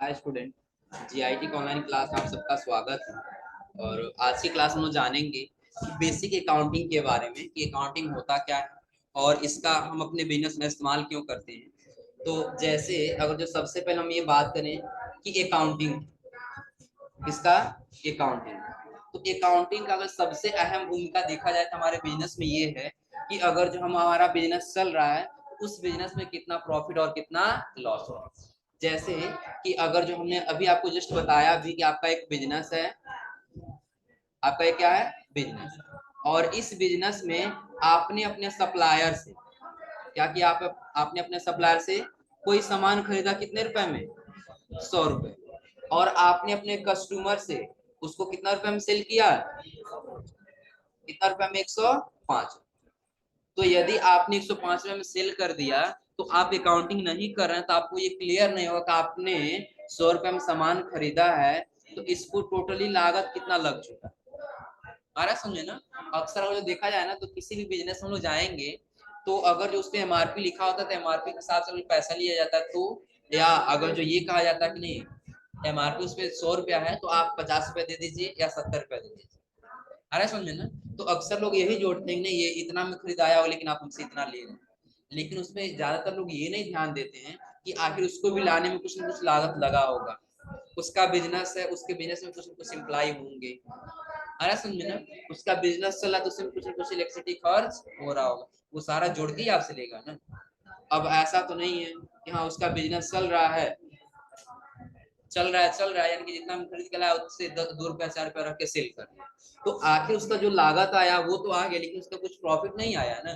Hi student, GIT का online class आप सबका स्वागत है। और आज की क्लास में हम जानेंगे कि बेसिक अकाउंटिंग के बारे में कि अकाउंटिंग होता क्या है और इसका हम अपने बिजनेस में इस्तेमाल क्यों करते हैं। तो जैसे अगर जो सबसे पहले हम ये बात करें कि अकाउंटिंग किसका, अकाउंटिंग। तो अकाउंटिंग का अगर सबसे अहम भूमिका देखा जाए तो हमारे बिजनेस में ये है कि अगर जो हमारा बिजनेस चल रहा है उस बिजनेस में कितना प्रॉफिट और कितना लॉस हो। जैसे कि अगर जो हमने अभी आपको जस्ट बताया भी कि आपका एक बिजनेस है, आपका एक क्या है, बिजनेस। और इस बिजनेस में आपने अपने सप्लायर से क्या किया, आपने अपने सप्लायर से कोई सामान खरीदा कितने रुपए में, 100 रुपए। और आपने अपने कस्टमर से उसको कितना रुपए में सेल किया, कितना रुपए में, 105। तो यदि आपने 105 रुपए में सेल कर दिया तो आप अकाउंटिंग नहीं कर रहे हैं, तो आपको ये क्लियर नहीं होगा कि आपने 100 रुपए में सामान खरीदा है तो इसको टोटली लागत कितना लग चुका है। आ रहा समझे ना। अक्सर अगर देखा जाए ना तो किसी भी बिजनेस में हम लोग जाएंगे तो अगर जो उसपे एमआरपी लिखा होता है तो एमआरपी के हिसाब से पैसा लिया जाता है। तो या अगर जो ये कहा जाता है कि नहीं एमआरपी उस पे 100 रुपया है तो आप 50 रुपए दे दीजिए या 70 रुपया दे दीजिए। अरे समझे ना। तो अक्सर लोग यही जोड़ते हैं नहीं ये इतना में खरीदाया हो लेकिन आप हमसे इतना ले रहे हैं, लेकिन उसमें ज्यादातर लोग ये नहीं ध्यान देते हैं कि आखिर उसको भी लाने में कुछ ना कुछ लागत लगा होगा। उसका बिजनेस है, उसके बिजनेस में कुछ ना कुछ एम्प्लॉय होंगे। अरे समझे ना। उसका बिजनेस चल रहा है तो उसमें कुछ ना कुछ इलेक्ट्रिसिटी खर्च हो रहा होगा, वो सारा जोड़ के ही आपसे लेगा ना। अब ऐसा तो नहीं है कि हाँ उसका बिजनेस चल रहा है यानी कि जितना हम खरीद के लाया उससे 2 रुपया 4 रुपया रख के सेल कर दिया, तो आखिर उसका जो लागत आया वो तो आ गया लेकिन उसका कुछ प्रॉफिट नहीं आया ना।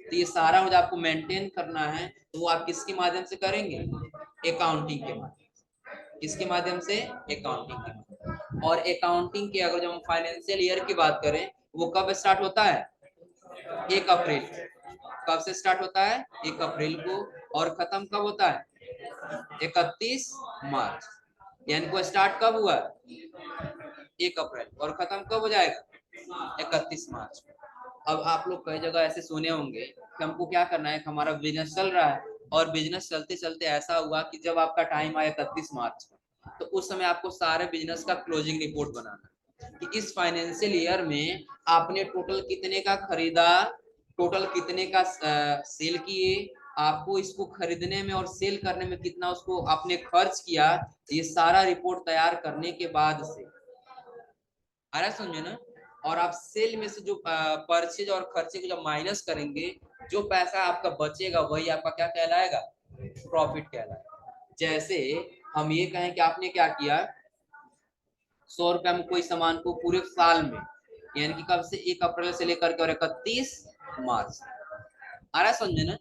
तो ये सारा मुझे आपको मेंटेन करना है, तो वो आप किसके माध्यम से करेंगे, अकाउंटिंग के माध्यम। किसके माध्यम से, अकाउंटिंग के माध्यम। और अकाउंटिंग के अगर जब हम फाइनेंशियल ईयर की बात करें वो कब स्टार्ट होता है, 1 अप्रैल। कब से स्टार्ट होता है, 1 अप्रैल को। और खत्म कब होता है, 31 मार्च। यानी को स्टार्ट कब हुआ, 1 अप्रैल, और खत्म कब हो जाएगा, 31 मार्च। अब आप लोग कई जगह ऐसे सुने होंगे कि हमको क्या करना है, हमारा बिजनेस चल रहा है और बिजनेस चलते चलते ऐसा हुआ कि जब आपका टाइम आया 31 मार्च का तो उस समय आपको सारे बिजनेस का क्लोजिंग रिपोर्ट बनाना है कि इस फाइनेंशियल ईयर में आपने टोटल कितने का खरीदा, टोटल कितने का सेल किए, आपको इसको खरीदने में और सेल करने में कितना उसको आपने खर्च किया। ये सारा रिपोर्ट तैयार करने के बाद से, आ रहा समझे ना। और आप सेल में से जो परचेज और खर्चे को जब माइनस करेंगे जो पैसा आपका बचेगा वही आपका क्या कहलाएगा, प्रॉफिट कहलाएगा। जैसे हम ये कहें कि आपने क्या किया, 100 रुपया में कोई सामान को पूरे साल में यानी कि कब से, 1 अप्रैल से लेकर के और 31 मार्च, आ रहा समझे ना।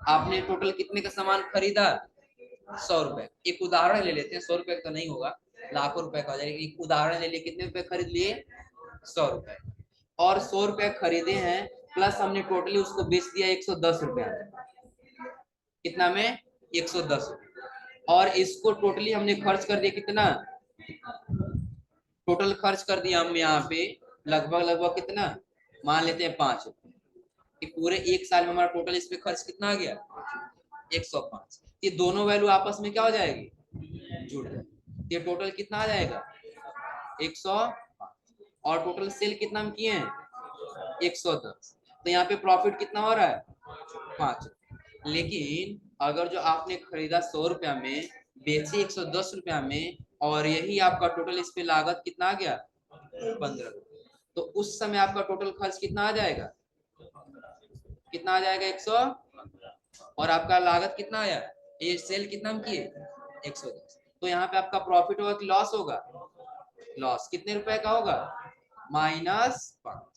आपने टोटल कितने का सामान खरीदा, 100 रुपए। एक उदाहरण ले लेते हैं, 100 रुपए का तो नहीं होगा, लाखों रुपए का हो जाएगा। एक उदाहरण ले लिए, कितने रुपए खरीद लिए, 100 रुपए। और 100 रुपए खरीदे हैं प्लस हमने टोटली उसको बेच दिया 110 रुपया में। कितना में, 110 रुपये। और इसको टोटली हमने खर्च कर दिया कितना, टोटल खर्च कर दिया हम यहाँ पे लगभग लगभग कितना, मान लेते हैं 5 रुपए कि पूरे एक साल में हमारा टोटल इस पे खर्च कितना आ गया, 105। ये दोनों वैल्यू आपस में क्या हो जाएगी, जुड़ जाएगी। ये टोटल कितना आ जाएगा, 105। और टोटल सेल कितना हम किए हैं, 110। तो यहाँ पे प्रॉफिट कितना हो रहा है, 5। लेकिन अगर जो आपने खरीदा 100 रुपया में, बेचे 110 रुपया में, और यही आपका टोटल इस पे लागत कितना आ गया, 15, तो उस समय आपका टोटल खर्च कितना आ जाएगा, कितना आ जाएगा, 100। और आपका लागत कितना आया, ये सेल कितना हम किए, 110। तो यहाँ पे आपका प्रॉफिट होगा कि लॉस होगा, लॉस। कितने रुपए का होगा, -5।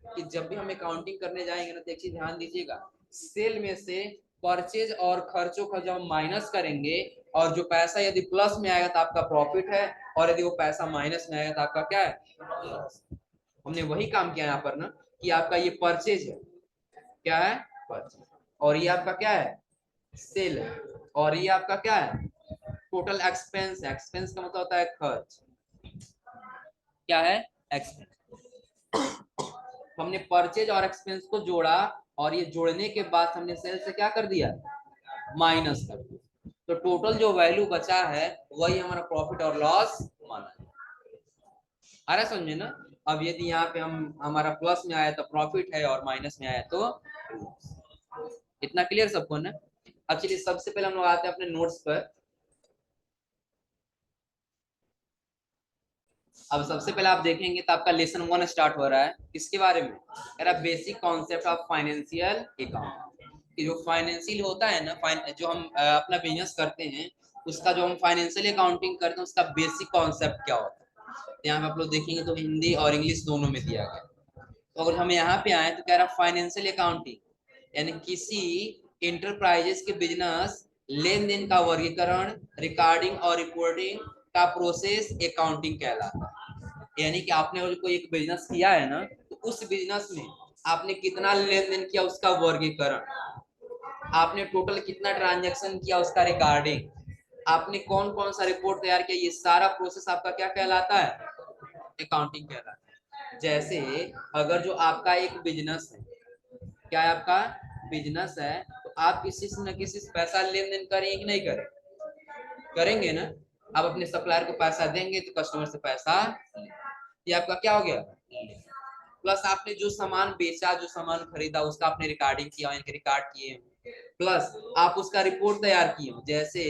कि जब भी हम अकाउंटिंग करने जाएंगे ना तो एक चीज ध्यान दीजिएगा, सेल में से परचेज और खर्चों का जब हम माइनस करेंगे और जो पैसा यदि प्लस में आएगा तो आपका प्रॉफिट है, और यदि वो पैसा माइनस में आएगा तो आपका क्या है, हमने वही काम किया यहाँ पर ना कि आपका ये परचेज है, क्या है, परचेज। और ये आपका क्या है, सेल है। और ये आपका क्या है, टोटल एक्सपेंस है। एक्सपेंस का मतलब होता है खर्च, क्या है, एक्सपेंस। हमने परचेज और एक्सपेंस को जोड़ा और ये जोड़ने के बाद हमने सेल से क्या कर दिया, माइनस कर दिया। तो टोटल जो वैल्यू बचा है वही हमारा प्रॉफिट और लॉस माना है। आ रहा समझे ना। अब यदि यहाँ पे हम हमारा प्लस में आया तो प्रॉफिट है और माइनस में आया तो लॉस। इतना क्लियर सबको ना। अब चलिए सबसे पहले हम लोग आते हैं अपने नोट्स पर। अब सबसे पहले आप देखेंगे तो आपका लेसन 1 स्टार्ट हो रहा है किसके बारे में, basic concept of financial account. कि जो फाइनेंशियल होता है ना, जो हम अपना बिजनेस करते हैं उसका जो हम फाइनेंशियल अकाउंटिंग करते हैं उसका बेसिक कॉन्सेप्ट क्या होता है। तो यहाँ पे आप लोग देखेंगे तो हिंदी और इंग्लिश दोनों में दिया गया। तो अगर हम यहाँ पे आए तो कह रहा फाइनेंशियल अकाउंटिंग यानी किसी इंटरप्राइजेस के बिजनेस लेन देन का वर्गीकरण, रिकॉर्डिंग और रिपोर्टिंग का प्रोसेस अकाउंटिंग कहलाता है। यानी कि आपने कोई एक बिजनेस किया है ना, तो उस बिजनेस में आपने कितना लेन देन किया उसका वर्गीकरण, आपने टोटल कितना ट्रांजैक्शन किया उसका रिकॉर्डिंग, आपने कौन कौन सा रिपोर्ट तैयार किया, ये सारा प्रोसेस आपका क्या कहलाता है, अकाउंटिंग कहलाता है। जैसे अगर जो आपका एक बिजनेस है, क्या है आपका बिजनेस है, तो आप किसी से न किसी से पैसा लेन देन करेंगे कि नहीं करेंगे, करेंगे ना। आप अपने सप्लायर को पैसा देंगे तो कस्टमर से पैसा, ये आपका क्या हो गया, प्लस आपने जो सामान बेचा, जो सामान खरीदा उसका आपने रिकॉर्डिंग किया, रिकॉर्ड किए, प्लस आप उसका रिपोर्ट तैयार किए। जैसे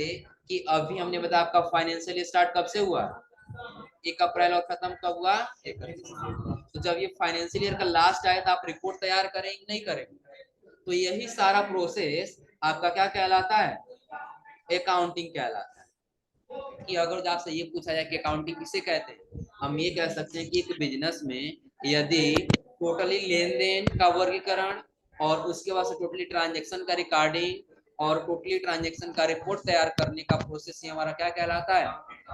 कि अभी हमने बताया आपका फाइनेंशियल स्टार्ट कब से हुआ, 1 अप्रैल, और खत्म कब हुआ, 31। तो जब ये फाइनेंशियल ईयर का लास्ट आया तो आप रिपोर्ट तैयार करेंगे नहीं करेंगे, तो यही सारा प्रोसेस आपका क्या कहलाता है, अकाउंटिंग कहलाता है। कि अगर आपसे ये पूछा जाए कि अकाउंटिंग किसे कहते हैं, हम ये कह सकते हैं कि एक बिजनेस में यदि टोटली लेन देन का वर्गीकरण और उसके बाद से टोटली ट्रांजैक्शन का रिकॉर्डिंग और टोटली ट्रांजैक्शन का रिपोर्ट तैयार करने का प्रोसेस ही हमारा क्या कहलाता है,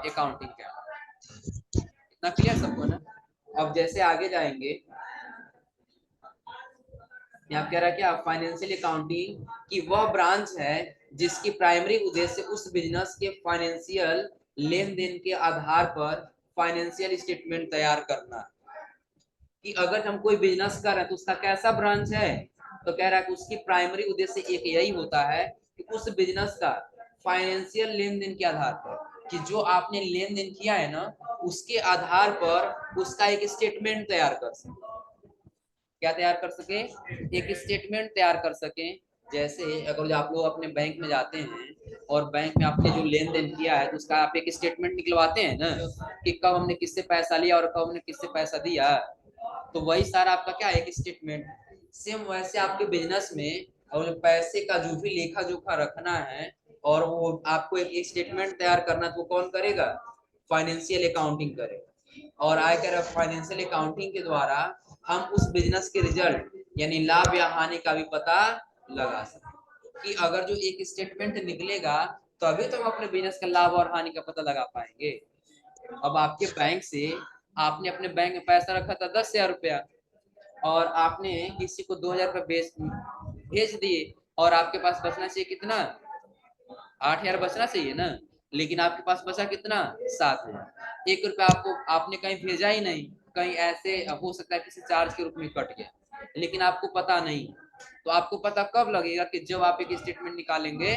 अकाउंटिंग कहलाता है। इतना क्लियर सबको ना। अब जैसे आगे जाएंगे, यहाँ कह रहा है क्या, फाइनेंशियल अकाउंटिंग की वह ब्रांच है जिसकी प्राइमरी उद्देश्य उस बिजनेस के फाइनेंशियल लेन देन के आधार पर फाइनेंशियल स्टेटमेंट तैयार करना। कि अगर हम कोई बिजनेस कर रहे हैं तो उसका कैसा ब्रांच है, तो कह रहा है कि उसकी प्राइमरी उद्देश्य एक यही होता है कि उस बिजनेस का फाइनेंशियल लेन देन के आधार पर, कि जो आपने लेन देन किया है ना उसके आधार पर उसका एक स्टेटमेंट तैयार कर सके। क्या तैयार कर सके, एक स्टेटमेंट तैयार कर सके। जैसे अगर आप लोग अपने बैंक में जाते हैं और बैंक में आपने जो लेन देन किया है तो उसका आप एक स्टेटमेंट निकलवाते हैं ना, कि कब हमने किससे पैसा लिया और कब हमने किससे पैसा दिया, तो वही सारा आपका क्या है, एक स्टेटमेंट। सेम वैसे आपके बिजनेस में और पैसे का जो भी लेखा जोखा रखना है और वो आपको एक स्टेटमेंट तैयार करना, तो वो कौन करेगा, फाइनेंशियल अकाउंटिंग करेगा। और आयकर फाइनेंशियल अकाउंटिंग के द्वारा हम उस बिजनेस के रिजल्ट यानी लाभ या हानि का भी पता लगा सकते हैं। कि अगर जो एक स्टेटमेंट निकलेगा तभी तो हम अपने बिजनेस का लाभ और हानि का पता लगा पाएंगे। अब आपके बैंक से, आपने अपने बैंक में पैसा रखा था 10,000 रुपया और आपने किसी को 2,000 रुपया भेज दिए और आपके पास बचना चाहिए कितना, 8,000 बचना चाहिए ना, लेकिन आपके पास बचा कितना, 7,000। 1 रुपया आपको आपने कहीं भेजा ही नहीं, कहीं ऐसे हो सकता है किसी चार्ज के रूप में कट गया, लेकिन आपको पता नहीं। तो आपको पता कब लगेगा, कि जब आप एक स्टेटमेंट निकालेंगे।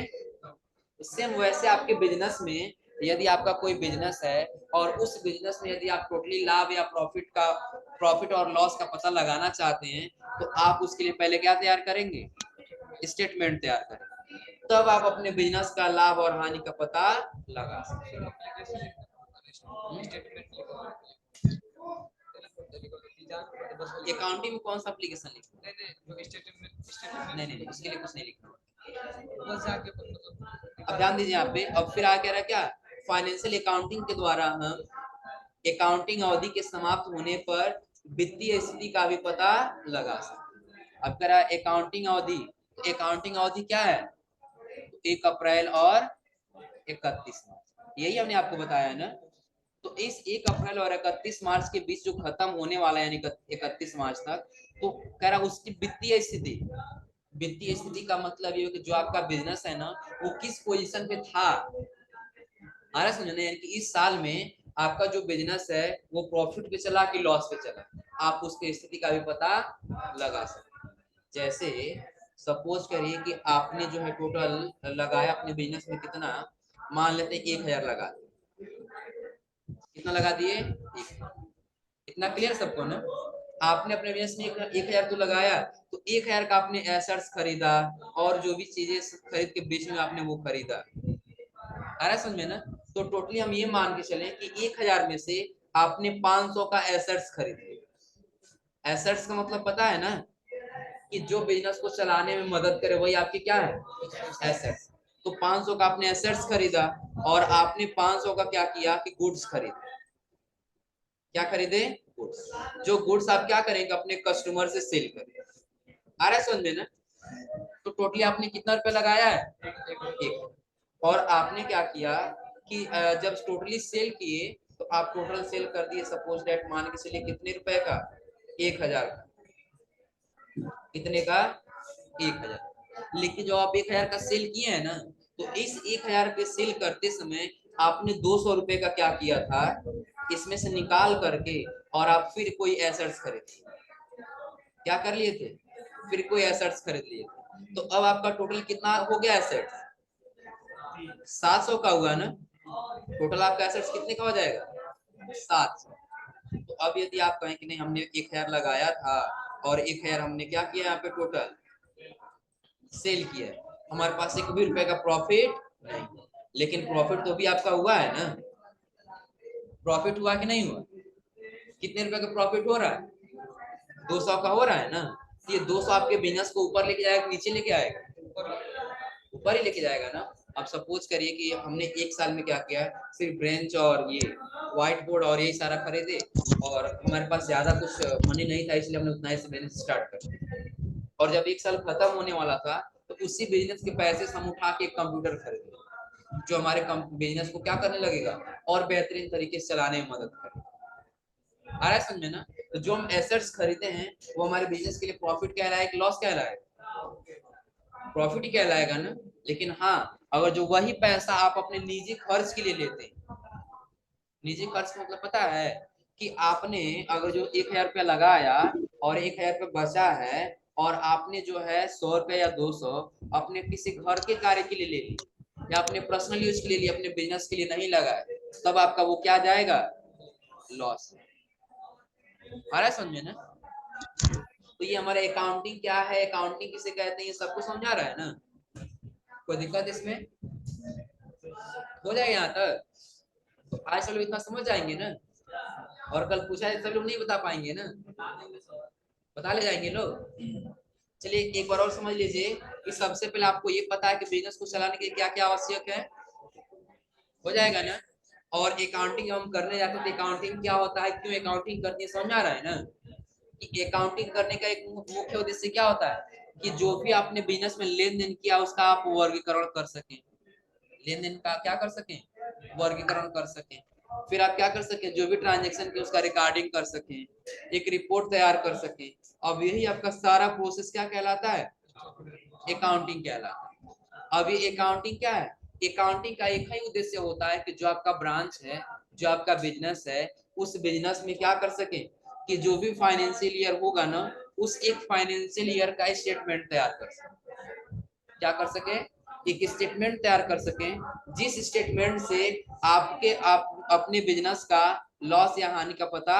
सेम वैसे आपके बिजनेस में यदि आपका कोई बिजनेस है और उस बिजनेस में यदि आप टोटली लाभ या प्रॉफिट और लॉस का पता लगाना चाहते हैं, तो आप उसके लिए पहले क्या तैयार करेंगे, स्टेटमेंट तैयार करेंगे, तब आप अपने बिजनेस का लाभ और हानि का पता लगा सकते हैं। अकाउंटिंग में कौन सा एप्लीकेशन लिखना, नहीं नहीं उसके लिए कुछ नहीं लिखना। अब ध्यान दीजिए यहाँ पे, अब फिर आगे कह रहा है क्या, फाइनेंशियल अकाउंटिंग के द्वारा हम अकाउंटिंग अवधि के समाप्त होने पर वित्तीय स्थिति का भी पता लगा सकते हैं। अब कह रहा है अकाउंटिंग अवधि, अकाउंटिंग अवधि क्या है, 1 अप्रैल और 31 मार्च, यही हमने आपको बताया है ना। तो इस 1 अप्रैल और 31 मार्च के बीच जो खत्म होने वाला है यानी 31 मार्च तक, तो कह रहा उसकी वित्तीय स्थिति, वित्तीय स्थिति का मतलब ये है कि जो आपका बिजनेस है ना वो किस पोजीशन पे था, हमारा समझना, यानी कि इस साल में आपका जो बिजनेस है वो प्रॉफिट पे चला कि लॉस पे चला, आप उसकी स्थिति का भी पता लगा सकते हैं। जैसे सपोज करिए कि आपने जो है टोटल लगाया अपने बिजनेस में कितना, मान लेते हैं 1000 लगा दिए। कितना लगा दिए? इतना क्लियर सबको ना? आपने अपने बिजनेस में 1000 तो लगाया, तो 1000 का आपने एसेट्स खरीदा और जो भी चीजें खरीद के बेच में आपने वो खरीदा। आ रहा है समझ में ना? तो टोटली हम ये मान के चले कि 1000 में से आपने 500 का एसेट्स खरीदे। एसेट्स का मतलब पता है ना, कि जो बिजनेस को चलाने में मदद करे वही आपके क्या है? एसेट्स। तो 500 का आपने एसेट्स खरीदा और आपने 500 का क्या किया कि गुड्स खरीदे। क्या खरीदे? गुड्स। जो गुड्स आप क्या करेंगे? अपने कस्टमर से सेल करेंगे। आ रहा है समझ में ना? तो टोटली आपने कितना रुपया लगाया है? एक। और आपने क्या किया कि जब टोटली सेल किए तो आप टोटल सेल कर दिए, सपोज डेट मान के चलिए कितने रुपए का? 1000 का। कितने का? 1000। लेकिन जो आप 1000 का सेल किए हैं ना, तो इस 1000 पे सेल करते समय आपने 200 रुपए का क्या किया था, इसमें से निकाल करके और आप फिर कोई एसेट्स खरीद, क्या कर लिए थे? फिर कोई एसेट्स खरीद लिए थे। तो अब आपका टोटल कितना हो गया एसेट्स? 700 का हुआ ना? टोटल आपका एसेट्स कितने का हो जाएगा? 700। तो अब यदि आप कहें कि नहीं हमने 1000 लगाया था और 1000 हमने क्या किया यहाँ पे टोटल सेल किया, हमारे पास एक भी रुपए का प्रॉफिट नहीं, लेकिन प्रॉफिट तो भी आपका हुआ है ना? प्रॉफिट हुआ कि नहीं हुआ? कितने रुपए का प्रॉफिट हो रहा है? 200 का हो रहा है ना? ये 200 आपके बिजनेस को ऊपर लेके जाएगा, नीचे लेके आएगा? ऊपर ही लेके जाएगा ना? अब सपोज करिए कि हमने एक साल में क्या किया, सिर्फ ब्रेंच और ये व्हाइट बोर्ड और यही सारा खरीदे और हमारे पास ज्यादा कुछ मनी नहीं था, इसलिए हमने उतना ही से बिजनेस स्टार्ट कर दिया। और जब एक साल खत्म होने वाला था तो उसी बिजनेस के पैसे से हम उठा के एक कंप्यूटर खरीदे, जो हमारे बिजनेस को क्या करने लगेगा और बेहतरीन तरीके से चलाने में मदद करेगा। आ रहा है समझ में ना? तो जो हम एसेट्स खरीदे हैं वो हमारे बिजनेस के लिए प्रॉफिट कहलाएगा कि लॉस कहलाएगा? प्रॉफिट ही कहलाएगा ना? लेकिन हाँ, अगर जो वही पैसा आप अपने निजी खर्च के लिए लेते हैं, निजी खर्च का मतलब पता है कि आपने अगर जो 1000 रुपया लगाया और 1000 रुपया बचा है और आपने जो है 100 रुपया या 200 अपने किसी घर के कार्य के लिए ले ली या अपने पर्सनल यूज के लिए लिए, अपने बिजनेस के लिए नहीं लगाए, तब आपका वो क्या जाएगा? लॉस। आ रहा है समझे ना? तो ये हमारा अकाउंटिंग क्या है, अकाउंटिंग किसे कहते हैं, ये सबको समझा रहा है ना? कोई दिक्कत इसमें? हो जाएगा यहाँ तक? तो आज सब लोग इतना समझ जाएंगे ना? और कल पूछा सब लोग नहीं बता पाएंगे ना? बता ले जाएंगे लोग। चलिए एक बार और समझ लीजिए कि सबसे पहले आपको ये पता है कि बिजनेस को चलाने के लिए क्या क्या आवश्यक है। हो जाएगा ना? और अकाउंटिंग हम करने जाते हैं तो अकाउंटिंग क्या होता है, क्यों अकाउंटिंग करनी है, समझ आ रहा है ना? कि अकाउंटिंग करने का एक मुख्य उद्देश्य क्या होता है कि जो भी आपने बिजनेस में लेन देन किया उसका आप वर्गीकरण कर सकें, लेन देन का क्या कर सकें? वर्गीकरण कर सकें। फिर आप क्या कर सकें? जो भी ट्रांजेक्शन की उसका रिकॉर्डिंग कर सकें, एक रिपोर्ट तैयार कर सकें। अब यही आपका सारा प्रोसेस क्या कहलाता है? अकाउंटिंग कहलाता है। अब ये अकाउंटिंग क्या है? अकाउंटिंग का एक ही उद्देश्य होता है कि जो आपका ब्रांच है, जो आपका बिजनेस है, उस बिजनेस में क्या कर सके कि जो भी फाइनेंशियल ईयर होगा ना, उस एक फाइनेंशियल ईयर का स्टेटमेंट तैयार कर सके। क्या कर सके? एक स्टेटमेंट तैयार कर सके, जिस स्टेटमेंट से आपके आप अपने बिजनेस का लॉस या हानि का पता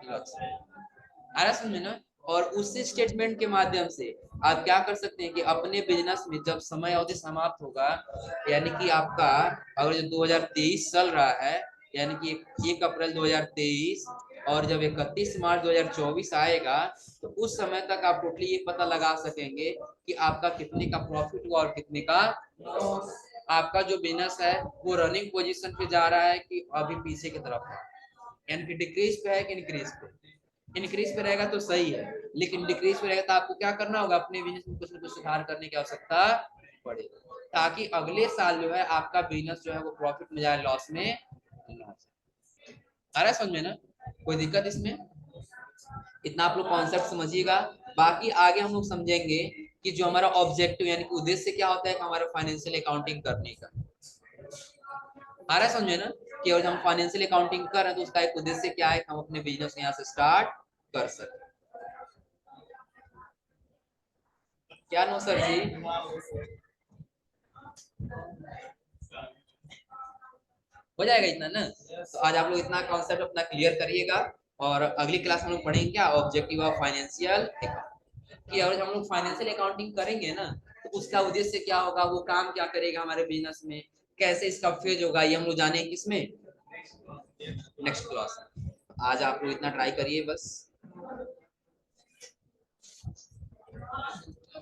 लग सके। आ रहा समझ में ना? और उसी स्टेटमेंट के माध्यम से आप क्या कर सकते हैं कि अपने बिजनेस में जब समय अवधि समाप्त होगा, यानी कि आपका अगर जो 2023 चल रहा है, यानी कि 1 अप्रैल 2023 और जब 31 मार्च 2024 आएगा, तो उस समय तक आप टोटली ये पता लगा सकेंगे कि आपका कितने का प्रॉफिट हुआ और कितने का लॉस। आपका जो बिजनेस है वो रनिंग पोजीशन पे जा रहा है कि अभी पीछे की तरफ है, यानी कि डिक्रीज पे है कि इंक्रीज पे। इंक्रीज पे रहेगा तो सही है, लेकिन डिक्रीज पे रहेगा तो आपको क्या करना होगा? अपने बिजनेस में कुछ न कुछ सुधार करने की आवश्यकता पड़ेगी, ताकि अगले साल जो है आपका बिजनेस जो है वो प्रॉफिट में जाए, लॉस में ना जाए। आ रहा है समझ में ना? कोई दिक्कत इसमें? इतना आप लोग कॉन्सेप्ट समझिएगा। बाकी आगे हम लोग समझेंगे कि जो हमारा ऑब्जेक्टिव यानी कि उद्देश्य क्या होता है हमारा फाइनेंशियल अकाउंटिंग करने का। आ रहा है समझे ना? कि और हम फाइनेंशियल अकाउंटिंग कर रहे हैं तो उसका एक उद्देश्य क्या है, हम अपने बिजनेस यहाँ से स्टार्ट कर सके। क्या नो सर जी? हो जाएगा इतना ना। तो आज आप लोग इतना कॉन्सेप्ट अपना क्लियर करिएगा, और अगली क्लास हम लोग पढ़ेंगे क्या, ऑब्जेक्टिव ऑफ फाइनेंशियल कि और हम लोग फाइनेंशियल अकाउंटिंग करेंगे ना, तो उसका उद्देश्य क्या होगा, वो काम क्या करेगा हमारे बिजनेस में, कैसे इसका फेज होगा, ये हम लोग जाने किसमें नेक्स्ट क्लास। आज आप लोग इतना ट्राई करिए बस।